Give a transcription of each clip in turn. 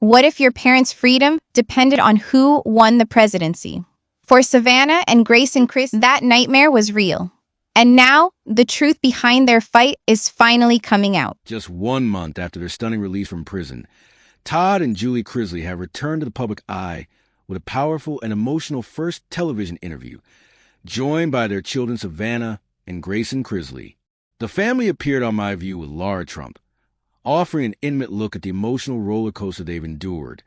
What if your parents' freedom depended on who won the presidency? For Savannah and Grayson Chrisley, that nightmare was real. And now, the truth behind their fight is finally coming out. Just 1 month after their stunning release from prison, Todd and Julie Chrisley have returned to the public eye with a powerful and emotional first television interview, joined by their children Savannah and Grayson Chrisley. The family appeared on My View with Laura Trump, offering an intimate look at the emotional roller coaster they've endured,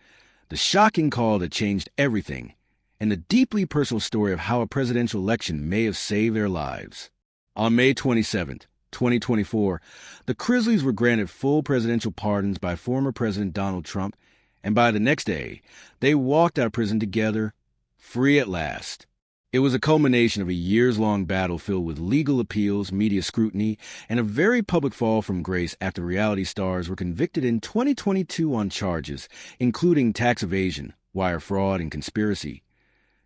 the shocking call that changed everything, and the deeply personal story of how a presidential election may have saved their lives. On May 27, 2024, the Chrisleys were granted full presidential pardons by former President Donald Trump, and by the next day, they walked out of prison together, free at last. It was a culmination of a years-long battle filled with legal appeals, media scrutiny, and a very public fall from grace after reality stars were convicted in 2022 on charges, including tax evasion, wire fraud, and conspiracy.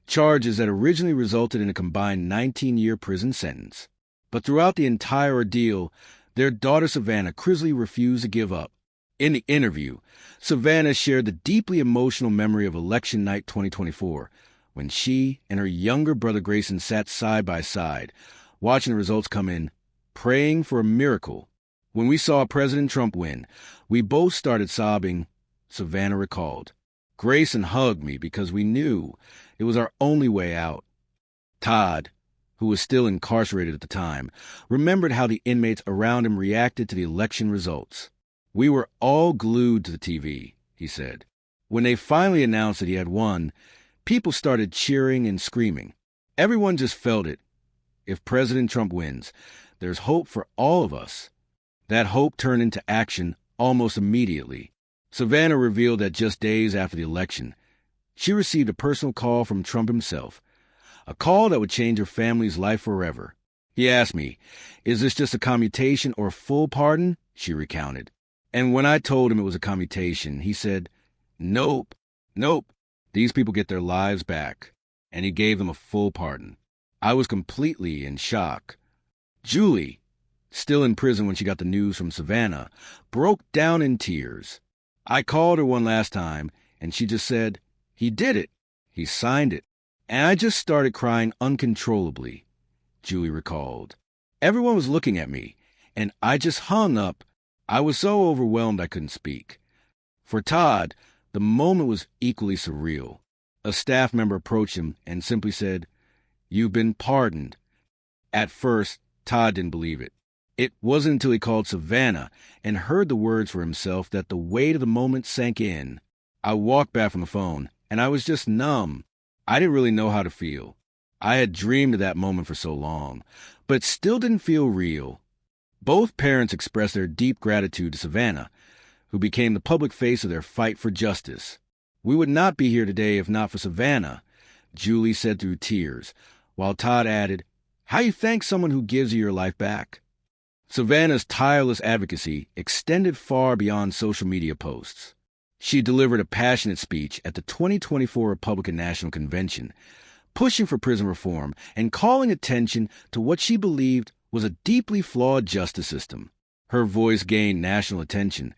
Charges that originally resulted in a combined 19-year prison sentence. But throughout the entire ordeal, their daughter Savannah Chrisley refused to give up. In the interview, Savannah shared the deeply emotional memory of Election Night 2024, when she and her younger brother Grayson sat side by side, watching the results come in, praying for a miracle. When we saw President Trump win, we both started sobbing, Savannah recalled. Grayson hugged me because we knew it was our only way out. Todd, who was still incarcerated at the time, remembered how the inmates around him reacted to the election results. We were all glued to the TV, he said. When they finally announced that he had won, people started cheering and screaming. Everyone just felt it. If President Trump wins, there's hope for all of us. That hope turned into action almost immediately. Savannah revealed that just days after the election, she received a personal call from Trump himself, a call that would change her family's life forever. He asked me, "Is this just a commutation or a full pardon?" she recounted. And when I told him it was a commutation, he said, Nope. These people get their lives back." And he gave them a full pardon. I was completely in shock. Julie, still in prison when she got the news from Savannah, broke down in tears. I called her one last time, and she just said, "He did it. He signed it." And I just started crying uncontrollably, Julie recalled. Everyone was looking at me, and I just hung up. I was so overwhelmed I couldn't speak. For Todd, the moment was equally surreal. A staff member approached him and simply said, "You've been pardoned." At first, Todd didn't believe it. It wasn't until he called Savannah and heard the words for himself that the weight of the moment sank in. I walked back from the phone, and I was just numb. I didn't really know how to feel. I had dreamed of that moment for so long, but it still didn't feel real. Both parents expressed their deep gratitude to Savannah, who became the public face of their fight for justice. "We would not be here today if not for Savannah," Julie said through tears, while Todd added, "How you thank someone who gives you your life back?" Savannah's tireless advocacy extended far beyond social media posts. She delivered a passionate speech at the 2024 Republican National Convention, pushing for prison reform and calling attention to what she believed was a deeply flawed justice system. Her voice gained national attention,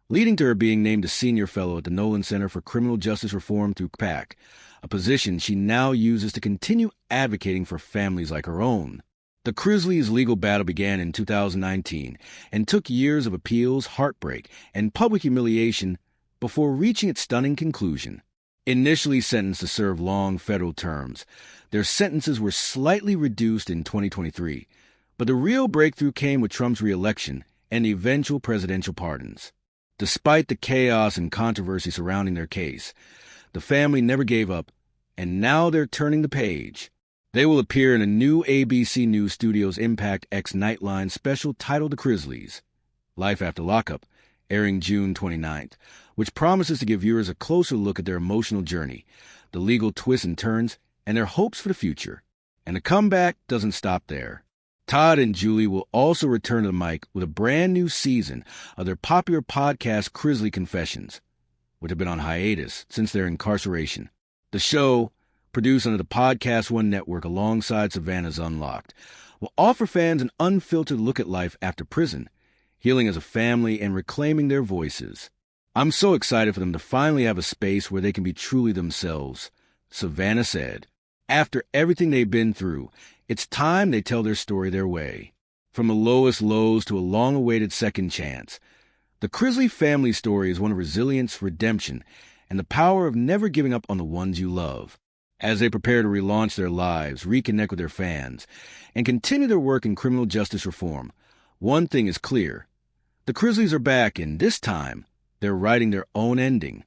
leading to her being named a senior fellow at the Nolan Center for Criminal Justice Reform through PAC, a position she now uses to continue advocating for families like her own. The Chrisleys' legal battle began in 2019 and took years of appeals, heartbreak, and public humiliation before reaching its stunning conclusion. Initially sentenced to serve long federal terms, their sentences were slightly reduced in 2023, but the real breakthrough came with Trump's re-election and the eventual presidential pardons. Despite the chaos and controversy surrounding their case, the family never gave up, and now they're turning the page. They will appear in a new ABC News Studios Impact X Nightline special titled The Chrisleys, Life After Lockup, airing June 29th, which promises to give viewers a closer look at their emotional journey, the legal twists and turns, and their hopes for the future. And the comeback doesn't stop there. Todd and Julie will also return to the mic with a brand new season of their popular podcast Chrisley Confessions, which have been on hiatus since their incarceration. The show, produced under the Podcast One network alongside Savannah's Unlocked, will offer fans an unfiltered look at life after prison, healing as a family and reclaiming their voices. I'm so excited for them to finally have a space where they can be truly themselves, Savannah said. After everything they've been through, it's time they tell their story their way. From the lowest lows to a long-awaited second chance. The Chrisley family story is one of resilience, redemption, and the power of never giving up on the ones you love. As they prepare to relaunch their lives, reconnect with their fans, and continue their work in criminal justice reform, one thing is clear. The Chrisleys are back, and this time, they're writing their own ending.